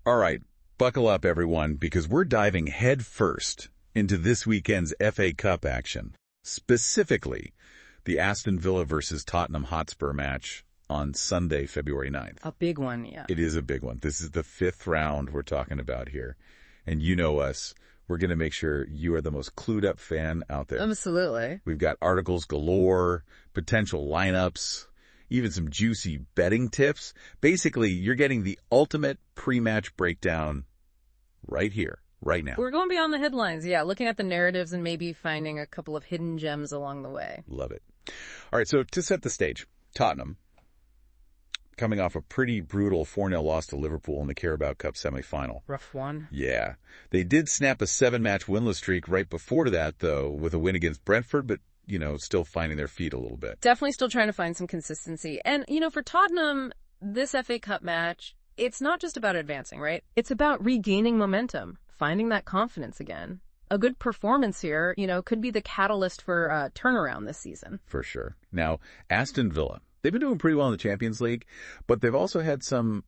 All right, buckle up, everyone, because we're diving head first into this weekend's FA Cup action. Specifically, the Aston Villa versus Tottenham Hotspur match on Sunday, February 9th. A big one, yeah. It is a big one. This is the 5th round we're talking about here. And you know us. We're going to make sure you are the most clued up fan out there. Absolutely. We've got articles galore, potential lineups, even some juicy betting tips. Basically, you're getting the ultimate pre-match breakdown right here, right now. We're going beyond the headlines, yeah, looking at the narratives and maybe finding a couple of hidden gems along the way. Love it. All right, so to set the stage, Tottenham, coming off a pretty brutal 4-0 loss to Liverpool in the Carabao Cup semi-final. Rough one. Yeah. They did snap a 7-match winless streak right before that, though, with a win against Brentford, but, still finding their feet a little bit. Definitely still trying to find some consistency. And, for Tottenham, this FA Cup match, it's not just about advancing, right? It's about regaining momentum, finding that confidence again. A good performance here, could be the catalyst for a turnaround this season. For sure. Now, Aston Villa. They've been doing pretty well in the Champions League, but they've also had some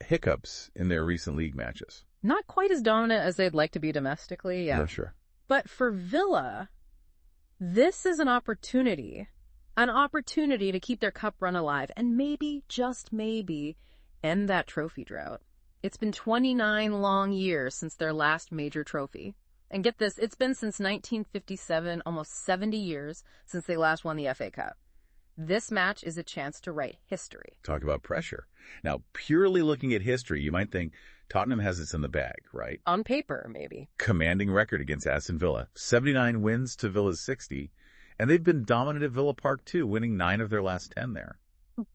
hiccups in their recent league matches. Not quite as dominant as they'd like to be domestically, yeah. No, sure. But for Villa, this is an opportunity to keep their cup run alive and maybe, just maybe, end that trophy drought. It's been 29 long years since their last major trophy. And get this, it's been since 1957, almost 70 years since they last won the FA Cup. This match is a chance to write history. Talk about pressure. Now, purely looking at history, you might think Tottenham has this in the bag, right? On paper, maybe. Commanding record against Aston Villa. 79 wins to Villa's 60. And they've been dominant at Villa Park, too, winning 9 of their last 10 there.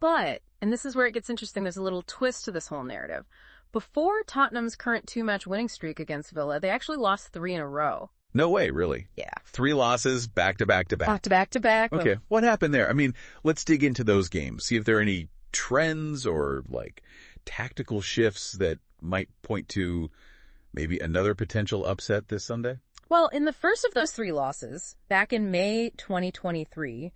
But, and this is where it gets interesting, there's a little twist to this whole narrative. Before Tottenham's current 2-match winning streak against Villa, they actually lost 3 in a row. No way, really? Yeah. 3 losses, back-to-back-to-back. Back-to-back-to-back. Okay, what happened there? I mean, let's dig into those games, see if there are any trends or, tactical shifts that might point to maybe another potential upset this Sunday. Well, in the first of those 3 losses, back in May 2023,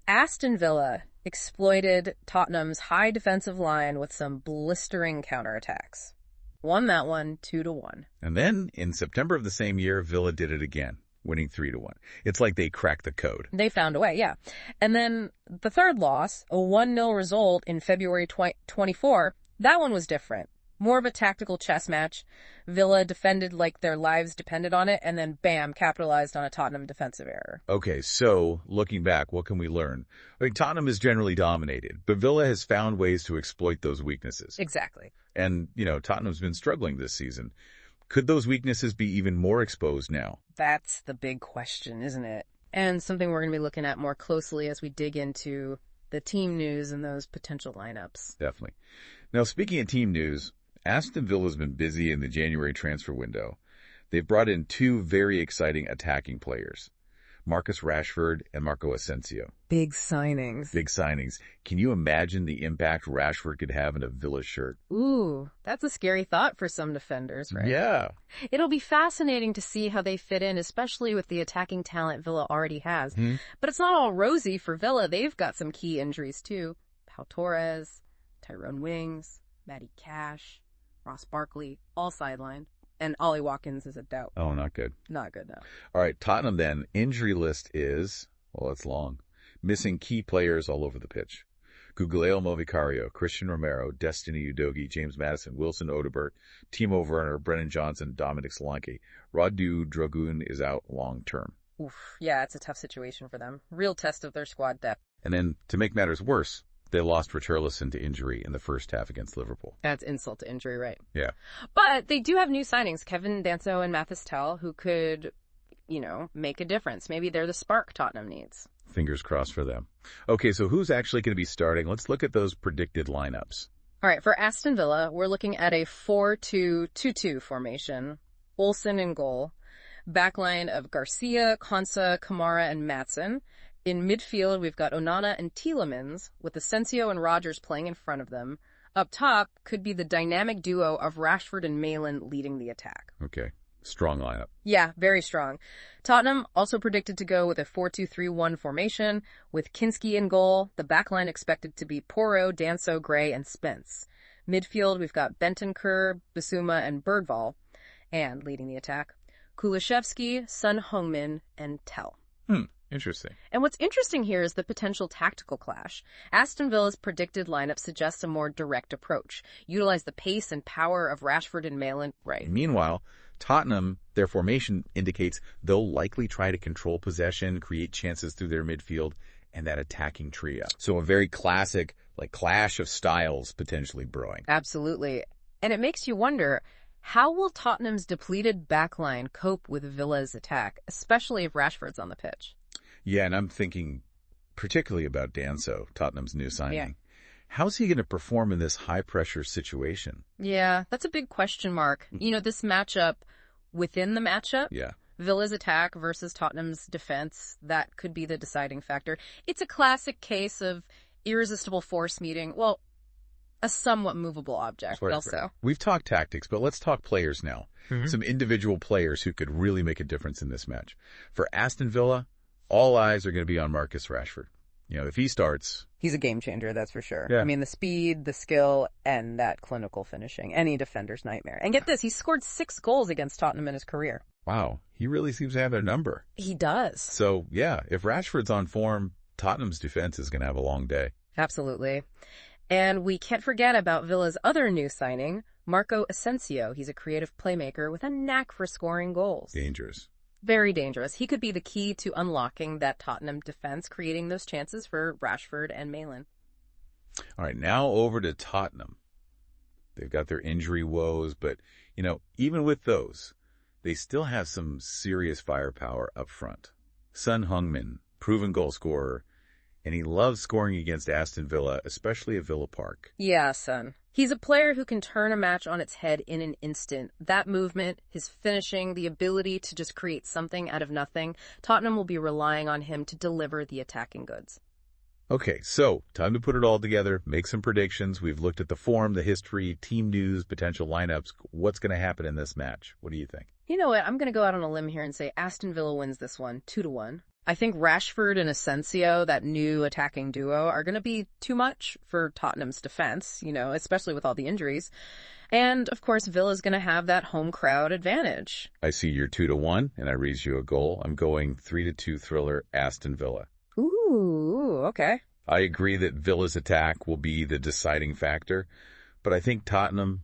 Aston Villa exploited Tottenham's high defensive line with some blistering counterattacks. Won that one 2-1. And then, in September of the same year, Villa did it again, winning 3-1. It's like they cracked the code. They found a way, yeah. And then the third loss, a 1-0 result in February 24, that one was different. More of a tactical chess match. Villa defended like their lives depended on it, and then bam, capitalized on a Tottenham defensive error. Okay, so looking back, what can we learn? Tottenham is generally dominated, but Villa has found ways to exploit those weaknesses. Exactly. And, Tottenham's been struggling this season. Could those weaknesses be even more exposed now? That's the big question, isn't it? And something we're going to be looking at more closely as we dig into the team news and those potential lineups. Definitely. Now, speaking of team news, Aston Villa's been busy in the January transfer window. They've brought in 2 very exciting attacking players, Marcus Rashford and Marco Asensio. Big signings. Big signings. Can you imagine the impact Rashford could have in a Villa shirt? Ooh, that's a scary thought for some defenders, right? Yeah. It'll be fascinating to see how they fit in, especially with the attacking talent Villa already has. But it's not all rosy for Villa. They've got some key injuries, too. Pau Torres, Tyrone Wings, Matty Cash, Ross Barkley, all sidelined. And Ollie Watkins is a doubt. Oh, not good. Not good, no. All right, Tottenham then. Injury list is, well, it's long. Missing key players all over the pitch. Guglielmo Vicario, Christian Romero, Destiny Udogie, James Maddison, Wilson Odobert, Timo Werner, Brennan Johnson, Dominic Solanke. Radu Dragoon is out long term. Oof, yeah, it's a tough situation for them. Real test of their squad depth. And then, to make matters worse, they lost Richarlison to injury in the first half against Liverpool. That's insult to injury, right? Yeah. But they do have new signings, Kevin Danso and Mathis Tell, who could, make a difference. Maybe they're the spark Tottenham needs. Fingers crossed for them. Okay, so who's actually going to be starting? Let's look at those predicted lineups. All right, for Aston Villa, we're looking at a 4-2-2-2 formation. Olsen in goal. Backline of Garcia, Konsa, Kamara, and Maatsen. In midfield, we've got Onana and Tielemans, with Asensio and Rodgers playing in front of them. Up top could be the dynamic duo of Rashford and Malin leading the attack. Okay. Strong lineup. Yeah, very strong. Tottenham also predicted to go with a 4-2-3-1 formation, with Kinski in goal, the backline expected to be Porro, Danso, Gray, and Spence. Midfield, we've got Bentancur, Bissouma, and Birdval. And leading the attack, Kulishevsky, Son Heung-min, and Tell. Interesting. And what's interesting here is the potential tactical clash. Aston Villa's predicted lineup suggests a more direct approach. Utilize the pace and power of Rashford and Malin. Right. Meanwhile, Tottenham, their formation indicates they'll likely try to control possession, create chances through their midfield, and that attacking trio. So a very classic, clash of styles potentially brewing. Absolutely. And it makes you wonder, how will Tottenham's depleted backline cope with Villa's attack, especially if Rashford's on the pitch? Yeah, and I'm thinking particularly about Danso, Tottenham's new signing. Yeah. How's he going to perform in this high-pressure situation? Yeah, that's a big question mark. This matchup, within the matchup, Villa's attack versus Tottenham's defense, that could be the deciding factor. It's a classic case of irresistible force meeting, a somewhat movable object also. We've talked tactics, but let's talk players now. Some individual players who could really make a difference in this match. For Aston Villa, all eyes are going to be on Marcus Rashford. If he starts... He's a game changer, that's for sure. Yeah. I mean, the speed, the skill, and that clinical finishing. Any defender's nightmare. And get this, he's scored 6 goals against Tottenham in his career. Wow, he really seems to have their number. He does. So, yeah, if Rashford's on form, Tottenham's defense is going to have a long day. Absolutely. And we can't forget about Villa's other new signing, Marco Asensio. He's a creative playmaker with a knack for scoring goals. Dangerous. Very dangerous. He could be the key to unlocking that Tottenham defense, creating those chances for Rashford and Malin. All right, now over to Tottenham. They've got their injury woes, but, even with those, they still have some serious firepower up front. Son Heung-min, proven goal scorer, and he loves scoring against Aston Villa, especially at Villa Park. Yeah, Son. He's a player who can turn a match on its head in an instant. That movement, his finishing, the ability to just create something out of nothing, Tottenham will be relying on him to deliver the attacking goods. Okay, so time to put it all together, make some predictions. We've looked at the form, the history, team news, potential lineups. What's going to happen in this match? What do you think? You know what? I'm going to go out on a limb here and say Aston Villa wins this one, 2-1. I think Rashford and Asensio, that new attacking duo, are going to be too much for Tottenham's defense, especially with all the injuries. And, of course, Villa's going to have that home crowd advantage. I see you're 2-1, and I raise you a goal. I'm going 3-2 thriller Aston Villa. Ooh, okay. I agree that Villa's attack will be the deciding factor, but I think Tottenham,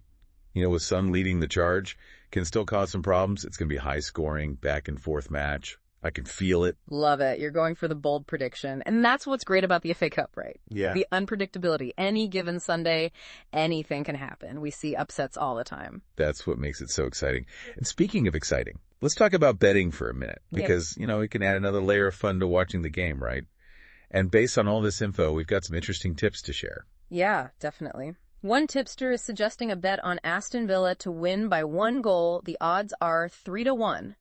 with Son leading the charge, can still cause some problems. It's going to be a high-scoring, back-and-forth match. I can feel it. Love it. You're going for the bold prediction. And that's what's great about the FA Cup, right? Yeah. The unpredictability. Any given Sunday, anything can happen. We see upsets all the time. That's what makes it so exciting. And speaking of exciting, let's talk about betting for a minute, because, it can add another layer of fun to watching the game, right? And based on all this info, we've got some interesting tips to share. Yeah, definitely. One tipster is suggesting a bet on Aston Villa to win by 1 goal. The odds are 3-1.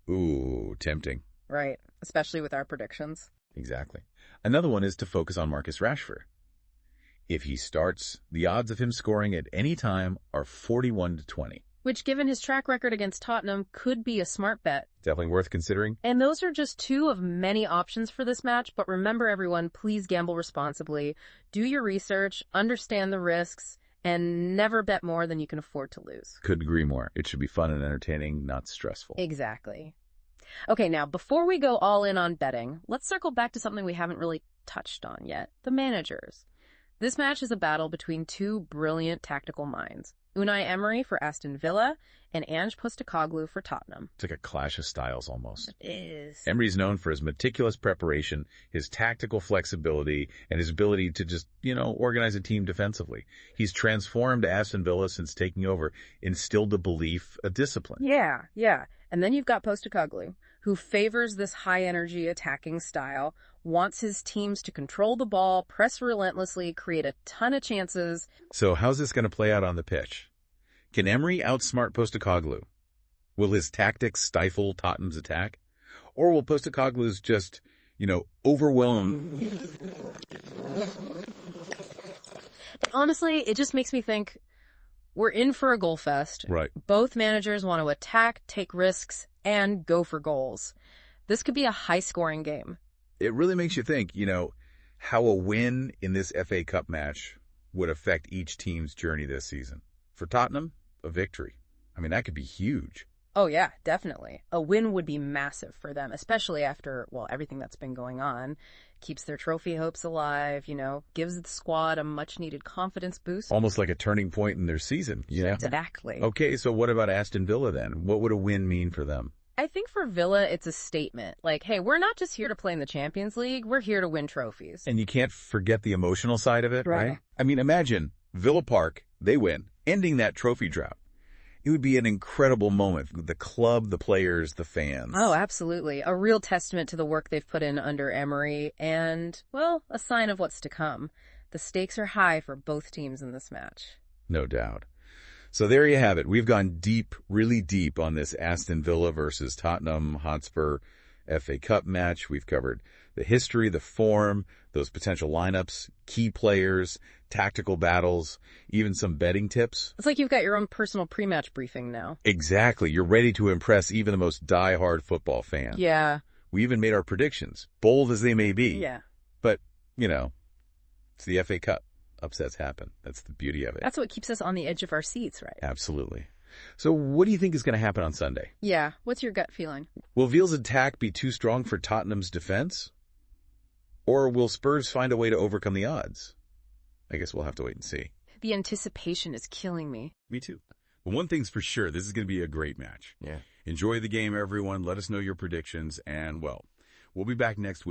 Ooh, tempting. Right, especially with our predictions. Exactly. Another one is to focus on Marcus Rashford. If he starts, the odds of him scoring at any time are 41-20. Which, given his track record against Tottenham, could be a smart bet. Definitely worth considering. And those are just 2 of many options for this match, but remember everyone, please gamble responsibly. Do your research, understand the risks, and never bet more than you can afford to lose. Couldn't agree more. It should be fun and entertaining, not stressful. Exactly. Okay, now, before we go all in on betting, let's circle back to something we haven't really touched on yet, the managers. This match is a battle between 2 brilliant tactical minds. Unai Emery for Aston Villa and Ange Postecoglou for Tottenham. It's like a clash of styles almost. It is. Emery's known for his meticulous preparation, his tactical flexibility, and his ability to just, organize a team defensively. He's transformed Aston Villa since taking over, instilled a belief, a discipline. Yeah. And then you've got Postecoglou, who favors this high-energy attacking style, wants his teams to control the ball, press relentlessly, create a ton of chances. So how's this going to play out on the pitch? Can Emery outsmart Postecoglou? Will his tactics stifle Tottenham's attack? Or will Postecoglou's just, overwhelm? Honestly, it just makes me think we're in for a goal fest. Right. Both managers want to attack, take risks, and go for goals. This could be a high-scoring game. It really makes you think, how a win in this FA Cup match would affect each team's journey this season. For Tottenham, a victory. I mean, that could be huge. Oh, yeah, definitely. A win would be massive for them, especially after, well, everything that's been going on. Keeps their trophy hopes alive, gives the squad a much-needed confidence boost. Almost like a turning point in their season, Exactly. Okay, so what about Aston Villa then? What would a win mean for them? I think for Villa, it's a statement. Like, hey, we're not just here to play in the Champions League, we're here to win trophies. And you can't forget the emotional side of it, right? I mean, imagine Villa Park, they win, ending that trophy drought. It would be an incredible moment. The club, the players, the fans. Oh, absolutely. A real testament to the work they've put in under Emery and, well, a sign of what's to come. The stakes are high for both teams in this match. No doubt. So there you have it. We've gone deep, really deep on this Aston Villa versus Tottenham Hotspur FA Cup match. We've covered the history, the form, those potential lineups, key players, tactical battles, even some betting tips. It's like you've got your own personal pre-match briefing now. Exactly. You're ready to impress even the most die-hard football fan. Yeah. We even made our predictions, bold as they may be. Yeah. But, it's the FA Cup. Upsets happen. That's the beauty of it. That's what keeps us on the edge of our seats, right? Absolutely. So what do you think is going to happen on Sunday? Yeah. What's your gut feeling? Will Ville's attack be too strong for Tottenham's defense? Or will Spurs find a way to overcome the odds? I guess we'll have to wait and see. The anticipation is killing me. Me too. But one thing's for sure, this is going to be a great match. Yeah. Enjoy the game, everyone. Let us know your predictions. And, well, we'll be back next week.